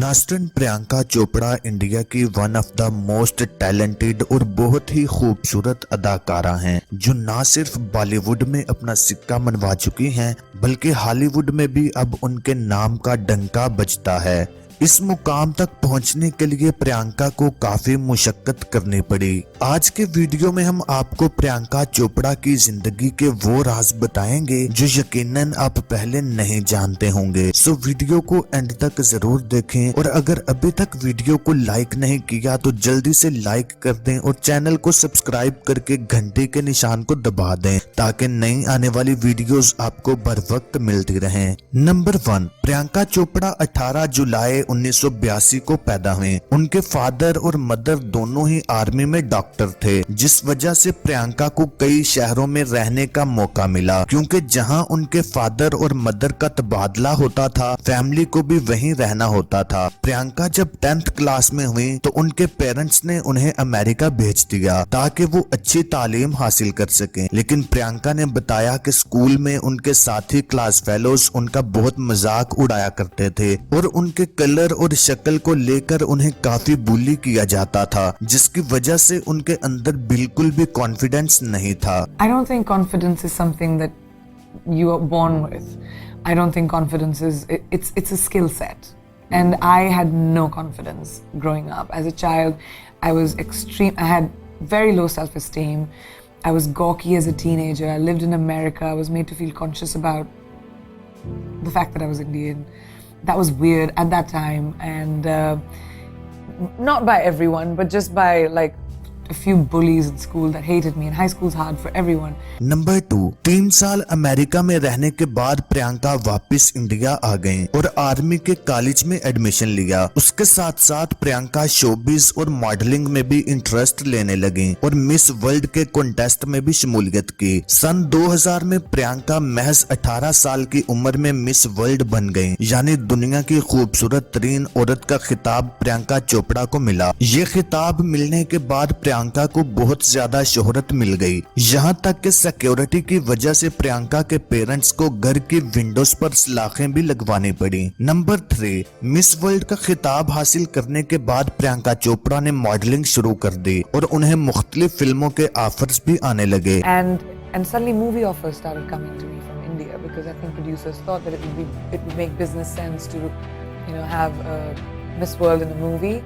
नास्टन Priyanka Chopra India की one of the most talented और बहुत ही खूबसूरत अदाकारा हैं, जो ना सिर्फ बॉलीवुड में अपना सिक्का मनवा चुकी हैं, बल्कि हॉलीवुड में भी अब उनके नाम का डंका बजता है। इस मुकाम तक पहुंचने के लिए प्रियंका को काफी मुशक्कत करनी पड़ी। आज के वीडियो में हम आपको प्रियंका चोपड़ा की जिंदगी के वो राज बताएंगे जो यकीनन आप पहले नहीं जानते होंगे। सो वीडियो को एंड तक जरूर देखें और अगर अभी तक वीडियो को लाइक नहीं किया तो जल्दी से लाइक कर दें और चैनल को सब्सक्राइब करके घंटे के निशान को दबा दें ताकि नई आने वाली वीडियोस आपको बर वक्त मिलती रहें। नंबर 1, प्रियंका चोपड़ा 18 जुलाई 1982 को पैदा हुए। उनके फादर और मदर दोनों ही आर्मी में डॉक्टर थे, जिस वजह से प्रियंका को कई शहरों में रहने का मौका मिला, क्योंकि जहां उनके फादर और मदर का तबादला होता था, फैमिली को भी वहीं रहना होता था। प्रियंका जब 10th क्लास में हुई तो उनके पेरेंट्स ने उन्हें अमेरिका भेज दिया ताकि वो अच्छी तालीम हासिल कर सकें, लेकिन प्रियंका ने बताया कि स्कूल में उनके साथी क्लास फेलोज उनका बहुत मजाक उड़ाया करते थे और उनके कलर और शक्ल को लेकर उन्हें काफी बुली किया जाता था, जिसकी वजह से उनके अंदर बिल्कुल भी कॉन्फिडेंस नहीं था। I don't think confidence is something that you are born with. I don't think confidence is it's a skill set. And I had no confidence growing up. As a child, I was extreme. I had very low self-esteem. I was gawky as a teenager. I lived in America. I was made to feel conscious about the fact that I was Indian. That was weird at that time, and not by everyone, but just by like a few bullies in school that hated me, and high school's hard for everyone. Number 2, 3 साल America में रहने के बाद प्रियंका वापस India आ गईं और army के college में एडमिशन लिया। उसके साथ साथ प्रियंका शोबिज और मॉडलिंग में भी इंटरेस्ट लेने लगी और मिस वर्ल्ड के कॉन्टेस्ट में भी शमूलियत की। सन 2000 में प्रियंका महज 18 साल की उम्र में मिस वर्ल्ड बन गयी, यानी दुनिया की खूबसूरत तरीन औरत का खिताब प्रियंका चोपड़ा को मिला। ये खिताब मिलने के बाद प्रियंका को बहुत ज्यादा शोहरत मिल गई, यहाँ तक कि सिक्योरिटी की वजह से प्रियंका के पेरेंट्स को घर की विंडोज पर सलाखें भी लगवानी पड़ी। नंबर 3, मिस वर्ल्ड का खिताब हासिल करने के बाद प्रियंका चोपड़ा ने मॉडलिंग शुरू कर दी और उन्हें मुख्तलिफ फिल्मों के ऑफर्स भी आने लगे। And suddenly movie offers started coming to me from India because I think producers thought that it would make business sense to, have Miss World in a movie.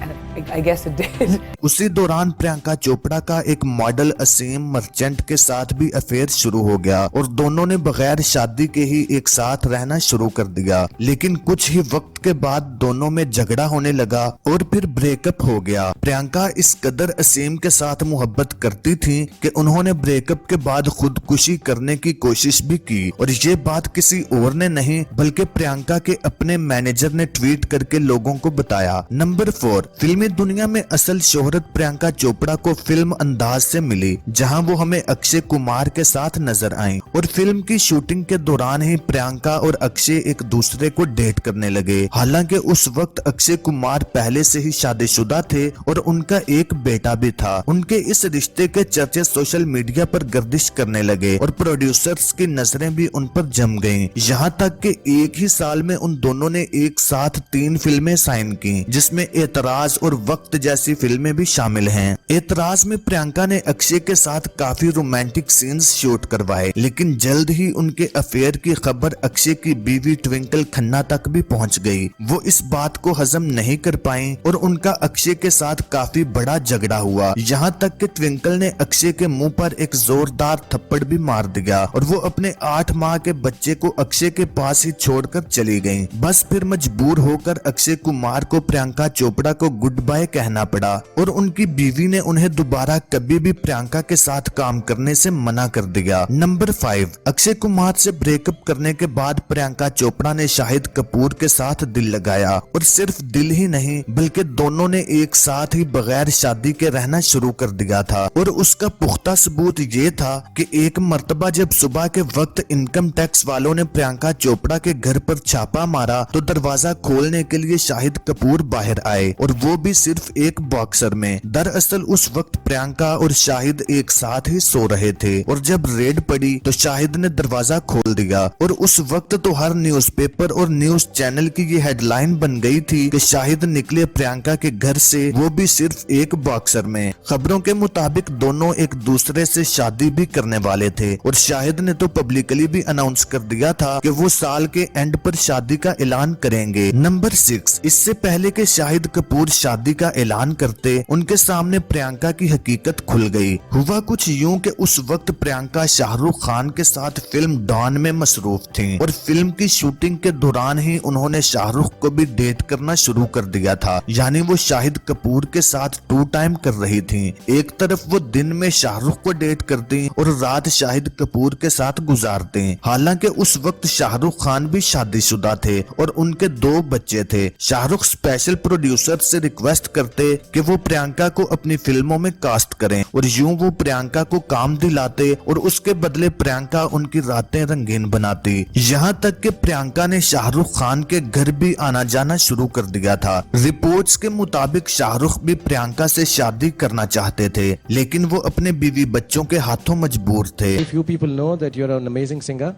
And I guess it did. उसी दौरान प्रियंका चोपड़ा का एक model असीम merchant के साथ भी affair शुरू हो गया और दोनों ने बगैर शादी के ही एक साथ रहना शुरू कर दिया, लेकिन कुछ ही वक्त के बाद दोनों में झगड़ा होने लगा और फिर ब्रेकअप हो गया। प्रियंका इस कदर असीम के साथ मोहब्बत करती थी कि उन्होंने ब्रेकअप के बाद खुदकुशी करने की कोशिश भी की, और ये बात किसी और ने नहीं बल्कि प्रियंका के अपने मैनेजर ने ट्वीट करके लोगों को बताया। नंबर 4, फिल्मी दुनिया में असल शोहरत प्रियंका चोपड़ा को फिल्म अंदाज से मिली, जहां वो हमें अक्षय कुमार के साथ नजर आईं और फिल्म की शूटिंग के दौरान ही प्रियंका और अक्षय एक दूसरे को डेट करने लगे। हालांकि उस वक्त अक्षय कुमार पहले से ही शादीशुदा थे और उनका एक बेटा भी था। उनके इस रिश्ते के चर्चे सोशल मीडिया पर गर्दिश करने लगे और प्रोड्यूसर्स की नजरें भी उन पर जम गईं, यहाँ तक कि एक ही साल में उन दोनों ने एक साथ 3 फिल्में साइन की, जिसमें एतराज और वक्त जैसी फिल्में भी शामिल हैं। एतराज में प्रियंका ने अक्षय के साथ काफी रोमांटिक सीन्स शूट करवाए, लेकिन जल्द ही उनके अफेयर की खबर अक्षय की बीवी ट्विंकल खन्ना तक भी पहुंच गई। वो इस बात को हजम नहीं कर पाई और उनका अक्षय के साथ काफी बड़ा झगड़ा हुआ, यहाँ तक कि ट्विंकल ने अक्षय के मुंह पर एक जोरदार थप्पड़ भी मार दिया और वो अपने 8 माह के बच्चे को अक्षय के पास ही छोड़कर चली गयी। बस फिर मजबूर होकर अक्षय कुमार को प्रियंका चोपड़ा को गुड बाय कहना पड़ा और उनकी बीवी ने उन्हें दोबारा कभी भी प्रियंका के साथ काम करने से मना कर दिया। नंबर 5, अक्षय कुमार से ब्रेकअप करने के बाद प्रियंका चोपड़ा ने शाहिद कपूर के साथ दिल लगाया, और सिर्फ दिल ही नहीं बल्कि दोनों ने एक साथ ही बगैर शादी के रहना शुरू कर दिया था, और उसका पुख्ता सबूत ये था कि एक मर्तबा जब सुबह के वक्त इनकम टैक्स वालों ने प्रियंका चोपड़ा के घर पर छापा मारा तो दरवाजा खोलने के लिए शाहिद कपूर बाहर आए और वो भी सिर्फ एक बॉक्सर में। दरअसल उस वक्त प्रियंका और शाहिद एक साथ ही सो रहे थे और जब रेड पड़ी तो शाहिद ने दरवाजा खोल दिया और उस वक्त तो हर न्यूज़पेपर और न्यूज चैनल की ये हेडलाइन बन गई थी कि शाहिद निकले प्रियंका के घर से, वो भी सिर्फ एक बॉक्सर में। खबरों के मुताबिक दोनों एक दूसरे से शादी भी करने वाले थे और शाहिद ने तो पब्लिकली भी अनाउंस कर दिया था कि वो साल के एंड पर शादी का ऐलान करेंगे। नंबर 6, इससे पहले कि शाहिद कपूर शादी का ऐलान करते उनके सामने प्रियंका की हकीकत खुल गई। हुआ कुछ यूं कि उस वक्त प्रियंका शाहरुख खान के साथ फिल्म डॉन में मसरूफ थी और फिल्म की शूटिंग के दौरान ही उन्होंने शाहरुख को भी डेट करना शुरू कर दिया था, यानी वो शाहिद कपूर के साथ 2 टाइम कर रही थी। एक तरफ वो दिन में शाहरुख को डेट करती और रात शाहिद कपूर के साथ गुजारते। हालांकि उस वक्त शाहरुख खान भी शादीशुदा थे और उनके 2 बच्चे थे। शाहरुख स्पेशल प्रोड्यूसर से रिक्वेस्ट करते कि वो प्रियंका को अपनी फिल्मों में कास्ट करें और यूं वो प्रियंका को काम दिलाते और उसके बदले प्रियंका उनकी रातें रंगीन बनाती। यहाँ तक कि प्रियंका ने शाहरुख खान के घर भी आना जाना शुरू कर दिया था। रिपोर्ट्स के मुताबिक शाहरुख भी प्रियंका से शादी करना चाहते थे, लेकिन वो अपने बीवी बच्चों के हाथों मजबूर थे। If you people know that you're an amazing singer,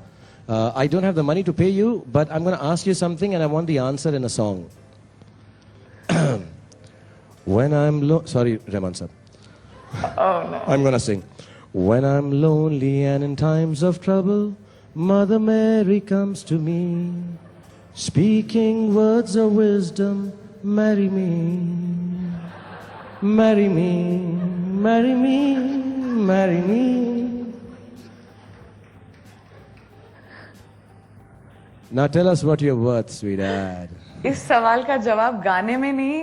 I don't have the money to pay you, but I'm going to ask you something and I want the answer in a song. When I'm sorry, Rahman sir. Oh no. I'm going to sing. When I'm lonely and in times of trouble, Mother Mary comes to me, speaking words of wisdom, marry me, marry me, marry me, marry me. Now tell us what you're worth, sweetheart. इस सवाल का जवाब गाने में नहीं,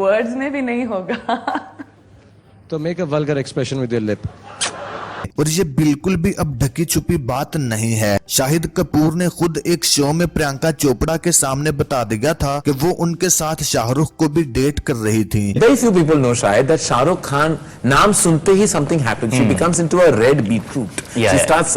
words में भी नहीं होगा। So make a vulgar expression with your lip. और ये बिल्कुल भी अब ढकी छुपी बात नहीं है। शाहिद कपूर ने खुद एक शो में प्रियंका चोपड़ा के सामने बता दिया था कि वो उनके साथ शाहरुख को भी डेट कर रही थी। Very few people know, Shahid, that Shah Rukh Khan, नाम सुनते ही something happens. She becomes into a red beetroot. She starts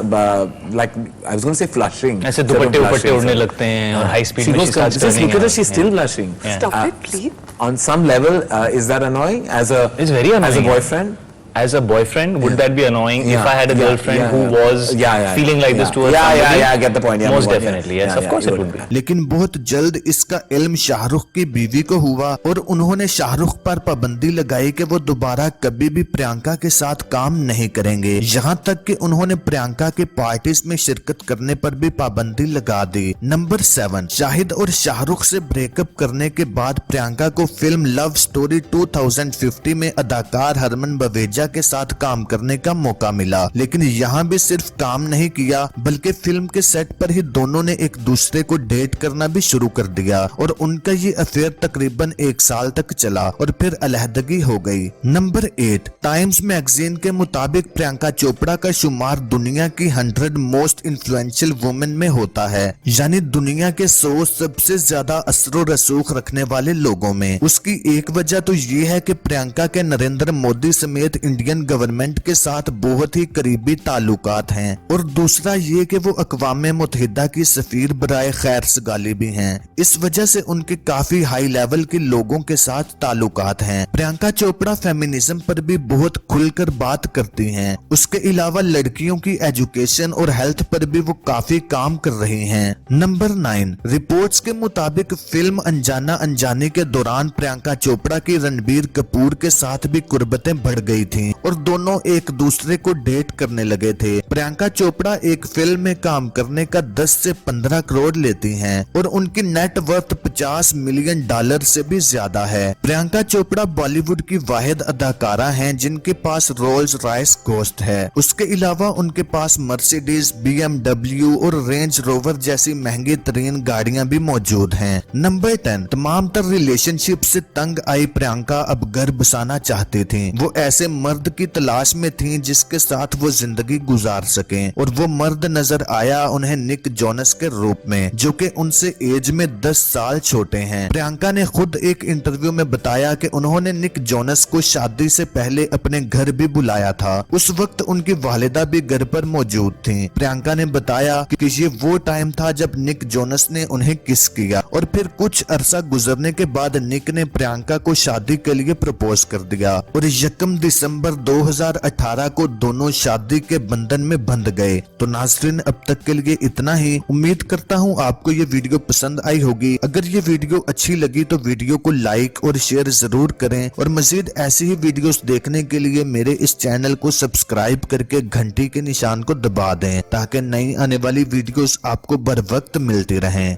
like I was going to say flushing. ऐसे दुपट्टे उड़ने लगते हैं और high speed में she starts just turning. look at her, she's still blushing. Stop it, please. On some level, is that annoying as a It's very annoying. as a boyfriend? As a boyfriend, would that be annoying if I had a girlfriend who was feeling like this towards somebody? I get the point. Most definitely, yes, of course it would be. लेकिन बहुत जल्द इसका इल्म शाहरुख की बीवी को हुआ और उन्होंने शाहरुख पर पाबंदी लगाई कि वो दोबारा कभी भी प्रियंका के साथ काम नहीं करेंगे। यहाँ तक कि उन्होंने प्रियंका के पार्टीज में शिरकत करने पर भी पाबंदी लगा दी। नंबर 7, शाहिद और शाहरुख से ब्रेकअप करने के बाद प्रियंका को फिल्म लव स्टोरी 2050 में अदाकार हरमन बवेजा के साथ काम करने का मौका मिला, लेकिन यहाँ भी सिर्फ काम नहीं किया बल्कि फिल्म के सेट पर ही दोनों ने एक दूसरे को डेट करना भी शुरू कर दिया और उनका ये अफेयर तकरीबन 1 साल तक चला और फिर अलहदगी हो गई। नंबर 8, टाइम्स मैगजीन के मुताबिक प्रियंका चोपड़ा का शुमार दुनिया की 100 मोस्ट इन्फ्लुएंशियल वुमेन में होता है, यानी दुनिया के 100 सबसे ज्यादा असर रसूख रखने वाले लोगों में। उसकी एक वजह तो ये है कि प्रियंका के नरेंद्र मोदी समेत इंडियन गवर्नमेंट के साथ बहुत ही करीबी ताल्लुकात हैं और दूसरा ये कि वो अक़वाम मुत्तहिदा की सफीर बराए खैर सगाली भी हैं। इस वजह से उनके काफी हाई लेवल के लोगों के साथ ताल्लुकात हैं। प्रियंका चोपड़ा फेमिनिज्म पर भी बहुत खुलकर बात करती हैं। उसके अलावा लड़कियों की एजुकेशन और हेल्थ पर भी वो काफी काम कर रही हैं। नंबर 9, रिपोर्ट्स के मुताबिक फिल्म अनजाना अनजानी के दौरान प्रियंका चोपड़ा की रणबीर कपूर के साथ भी कुर्बतें बढ़ गई थी और दोनों एक दूसरे को डेट करने लगे थे। प्रियंका चोपड़ा एक फिल्म में काम करने का 10 से 15 करोड़ लेती हैं और उनकी नेट वर्थ $50 मिलियन से भी ज्यादा है। प्रियंका चोपड़ा बॉलीवुड की वाहिद अदाकारा हैं जिनके पास रोल्स रॉयस गोस्ट है। उसके अलावा उनके पास मर्सिडीज, BMW और रेंज रोवर जैसी महंगी तरीन गाड़ियां भी मौजूद हैं। नंबर 10, तमाम तर रिलेशनशिप से तंग आई प्रियंका अब घर बसाना चाहती थी। वो ऐसे मर्द मर्द की तलाश में थीं जिसके साथ वो जिंदगी गुजार सकें, और वो मर्द नजर आया उन्हें निक जोनस के रूप में, जो कि उनसे एज में 10 साल छोटे हैं। प्रियंका ने खुद एक इंटरव्यू में बताया कि उन्होंने निक जोनस को शादी से पहले अपने घर भी बुलाया था। उस वक्त उनकी वालिदा भी घर पर मौजूद थीं। प्रियंका ने बताया कि ये वो टाइम था जब निक जोनस ने उन्हें किस किया, और फिर कुछ अरसा गुजरने के बाद निक ने प्रियंका को शादी के लिए प्रपोज कर दिया, और 1 दिसंबर 2018 को दोनों शादी के बंधन में बंध गए। तो नाज़रीन, अब तक के लिए इतना ही। उम्मीद करता हूँ आपको ये वीडियो पसंद आई होगी। अगर ये वीडियो अच्छी लगी तो वीडियो को लाइक और शेयर जरूर करें, और मजीद ऐसी ही वीडियोस देखने के लिए मेरे इस चैनल को सब्सक्राइब करके घंटी के निशान को दबा दें, ताकि नई आने वाली वीडियोस आपको बर वक्त मिलती रहें।